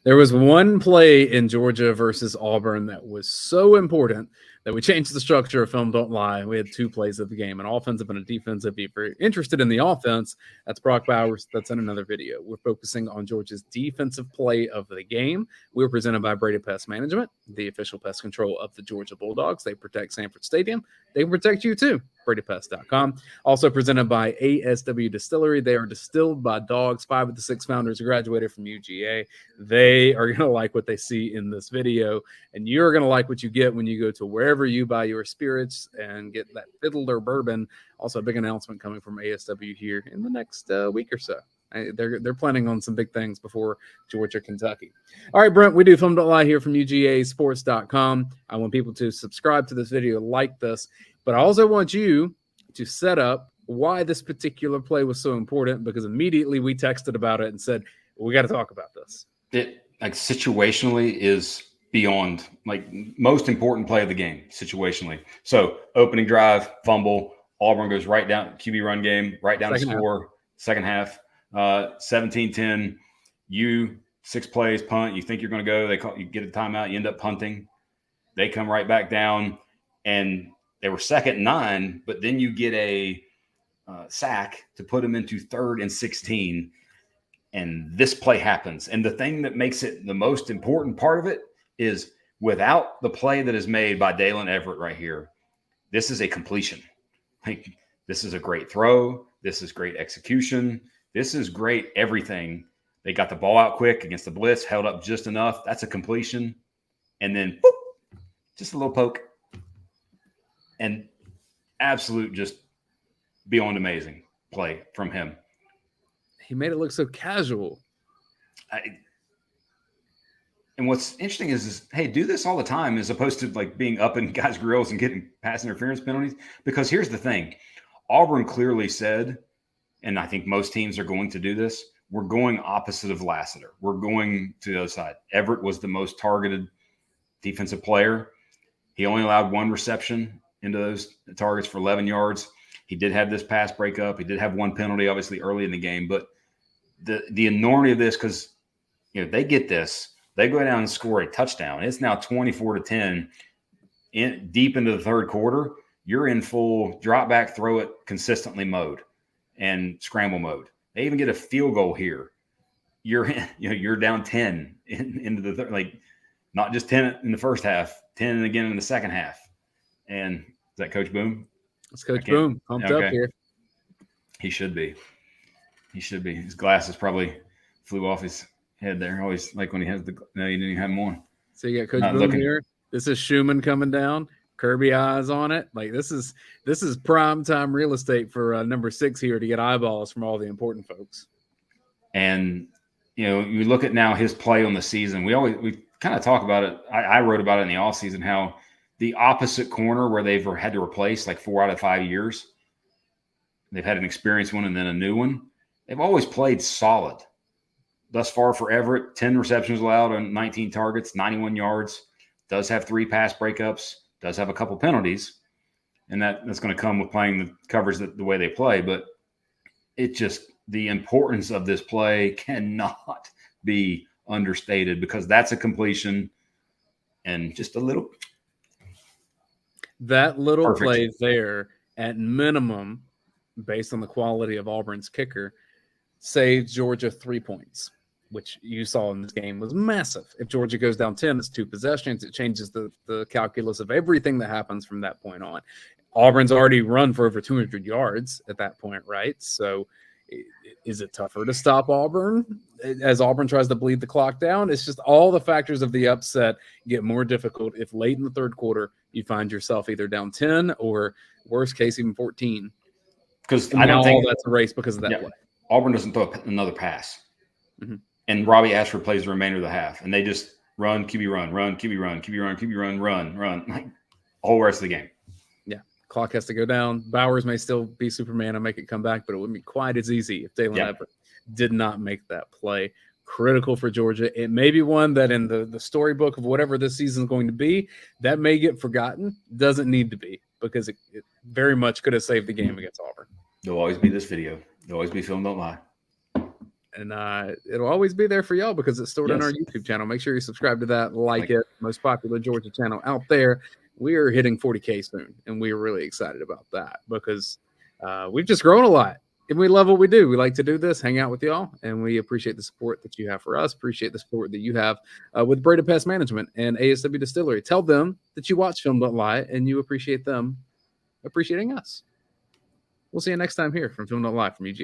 There was one play in Georgia versus Auburn that was so important that we changed the structure of Film Don't Lie. We had two plays of the game, an offensive and a defensive. If you're interested in the offense, that's Brock Bowers. That's in another video. We're focusing on Georgia's defensive play of the game. We were presented by Breda Pest Management, the official pest control of the Georgia Bulldogs. They protect Sanford Stadium. They protect you too. BredaPest.com. Also presented by ASW Distillery. They are distilled by dogs. 5 of the 6 founders graduated from UGA. They are going to like what they see in this video, and you're going to like what you get when you go to wherever you buy your spirits and get that Fiddler bourbon. Also, a big announcement coming from ASW here in the next week or so. They're planning on some big things before Georgia, Kentucky. All right, Brent, we do Film Don't Lie here from UGAsports.com. I want people to subscribe to this video, like this, but I also want you to set up why this particular play was so important, because immediately we texted about it and said, we got to talk about this. It, like, situationally is beyond, like, most important play of the game, situationally. So opening drive, fumble, Auburn goes right down, QB run game, right down to score, second half, 17-10, you 6 plays, punt, you think you're going to go, you get a timeout, you end up punting. They come right back down, and they were 2nd and 9, but then you get a sack to put them into 3rd and 16, and this play happens. And the thing that makes it the most important part of it is, without the play that is made by Daylen Everette right here, this is a completion. Like, this is a great throw. This is great execution. This is great everything. They got the ball out quick against the blitz, held up just enough. That's a completion. And then, boop, just a little poke. And absolute, just beyond amazing play from him. He made it look so casual. And what's interesting is, hey, do this all the time, as opposed to like being up in guys' grills and getting pass interference penalties. Because here's the thing. Auburn clearly said, and I think most teams are going to do this, we're going opposite of Lassiter. We're going to the other side. Everette was the most targeted defensive player. He only allowed 1 reception into those targets for 11 yards. He did have this pass breakup. He did have 1 penalty, obviously, early in the game. But the enormity of this, because they get this, they go down and score a touchdown. It's now 24-10 deep into the 3rd quarter. You're in full drop back, throw it consistently mode and scramble mode. They even get a field goal here. You're down 10 into the third, like, not just 10 in the first half, 10 again in the second half. And is that Coach Boom? It's Coach Boom, pumped up here. He should be. He should be. His glasses probably flew off his head there. I always like when he has no, you didn't even have them on. So you got Coach Boom here. This is Schumann coming down. Kirby eyes on it. Like, this is prime time real estate for number 6 here to get eyeballs from all the important folks. And you look at now his play on the season. We kind of talk about it. I wrote about it in the offseason, how the opposite corner, where they've had to replace like 4 out of 5 years, they've had an experienced one and then a new one. They've always played solid. Thus far for Everette, 10 receptions allowed on 19 targets, 91 yards, does have 3 pass breakups, does have a couple penalties, and that's going to come with playing the coverage the way they play. But it just, the importance of this play cannot be understated, because that's a completion and just a little. That little perfect play there, at minimum, based on the quality of Auburn's kicker, saves Georgia 3 points, which you saw in this game was massive. If Georgia goes down 10, it's 2 possessions. It changes the calculus of everything that happens from that point on. Auburn's already run for over 200 yards at that point, right? So is it tougher to stop Auburn as Auburn tries to bleed the clock down? It's just all the factors of the upset get more difficult if late in the 3rd quarter you find yourself either down 10 or, worst case, even 14. Because I don't think that's a race because of that play. Auburn doesn't throw another pass. Mm-hmm. And Robbie Ashford plays the remainder of the half. And they just run, QB run, run, QB run, QB run, QB run, run, like the whole rest of the game. Yeah. Clock has to go down. Bowers may still be Superman and make it come back, but it wouldn't be quite as easy if Daylen Everette did not make that play. Critical for Georgia. It may be one that in the storybook of whatever this season is going to be, that may get forgotten. Doesn't need to be, because it very much could have saved the game against Auburn. There'll always be this video. There'll always be Film Don't Lie. And it'll always be there for y'all because it's stored on our YouTube channel. Make sure you subscribe to that, like it. Most popular Georgia channel out there. We are hitting 40K soon, and we are really excited about that because we've just grown a lot. And we love what we do. We like to do this, hang out with y'all, and we appreciate the support that you have for us. Appreciate the support that you have with Breda Pest Management and ASW Distillery. Tell them that you watch Film Don't Lie, and you appreciate them appreciating us. We'll see you next time here from Film Don't Lie from UG.